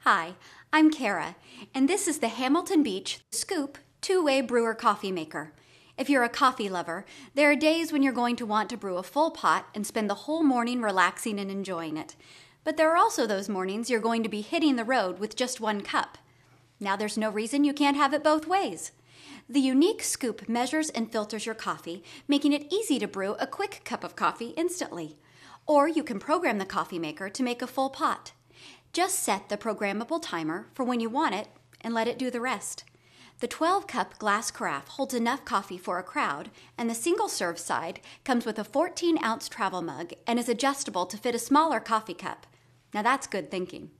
Hi, I'm Kara, and this is the Hamilton Beach Scoop Two-Way Brewer Coffee Maker. If you're a coffee lover, there are days when you're going to want to brew a full pot and spend the whole morning relaxing and enjoying it. But there are also those mornings you're going to be hitting the road with just one cup. Now there's no reason you can't have it both ways. The unique scoop measures and filters your coffee, making it easy to brew a quick cup of coffee instantly. Or you can program the coffee maker to make a full pot. Just set the programmable timer for when you want it and let it do the rest. The 12-cup glass carafe holds enough coffee for a crowd, and the single-serve side comes with a 14-ounce travel mug and is adjustable to fit a smaller coffee cup. Now that's good thinking.